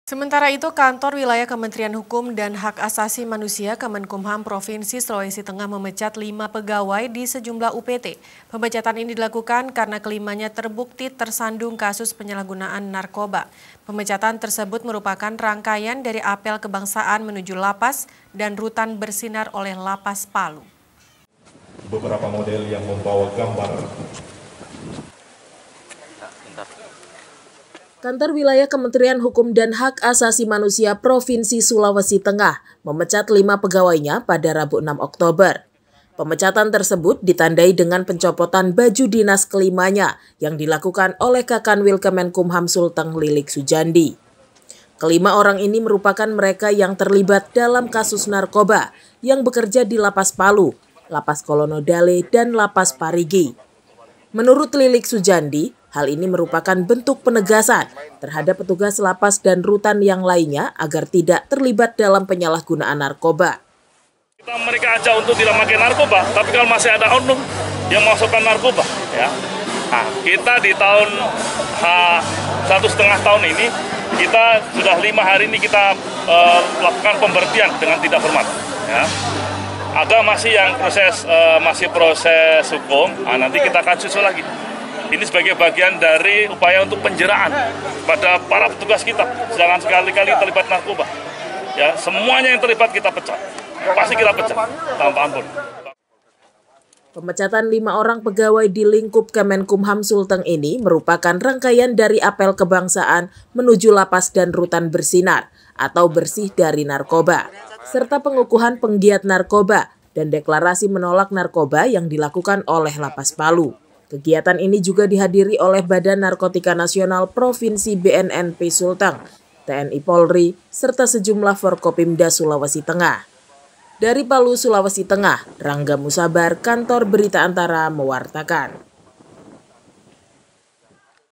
Sementara itu, Kantor Wilayah Kementerian Hukum dan Hak Asasi Manusia Kemenkumham Provinsi Sulawesi Tengah memecat 5 pegawai di sejumlah UPT. Pemecatan ini dilakukan karena kelimanya terbukti tersandung kasus penyalahgunaan narkoba. Pemecatan tersebut merupakan rangkaian dari apel kebangsaan menuju lapas dan rutan bersinar oleh Lapas Palu. Beberapa model yang membawa gambar. Kantor Wilayah Kementerian Hukum dan Hak Asasi Manusia Provinsi Sulawesi Tengah memecat 5 pegawainya pada Rabu 6 Oktober. Pemecatan tersebut ditandai dengan pencopotan baju dinas kelimanya yang dilakukan oleh Kakanwil Kemenkumham Sulteng Lilik Sujandi. Kelima orang ini merupakan mereka yang terlibat dalam kasus narkoba yang bekerja di Lapas Palu, Lapas Kolonodale, dan Lapas Parigi. Menurut Lilik Sujandi, hal ini merupakan bentuk penegasan terhadap petugas lapas dan rutan yang lainnya agar tidak terlibat dalam penyalahgunaan narkoba. Mereka ajak untuk tidak pakai narkoba, tapi kalau masih ada oknum yang memasukkan narkoba, ya. Nah, kita di tahun 1,5 tahun ini, kita sudah 5 hari ini kita lakukan pemberhentian dengan tidak hormat. Ya. Ada masih yang proses hukum, nanti kita akan susul lagi. Ini sebagai bagian dari upaya untuk penjeraan pada para petugas kita. Jangan sekali-kali terlibat narkoba. Ya, semuanya yang terlibat kita pecat. Pasti kita pecat tanpa ampun. Pemecatan 5 orang pegawai di lingkup Kemenkumham Sulteng ini merupakan rangkaian dari apel kebangsaan menuju lapas dan rutan bersinar atau bersih dari narkoba, serta pengukuhan penggiat narkoba dan deklarasi menolak narkoba yang dilakukan oleh Lapas Palu. Kegiatan ini juga dihadiri oleh Badan Narkotika Nasional Provinsi BNNP Sulteng, TNI Polri, serta sejumlah Forkopimda Sulawesi Tengah. Dari Palu, Sulawesi Tengah, Rangga Musabar, Kantor Berita Antara mewartakan.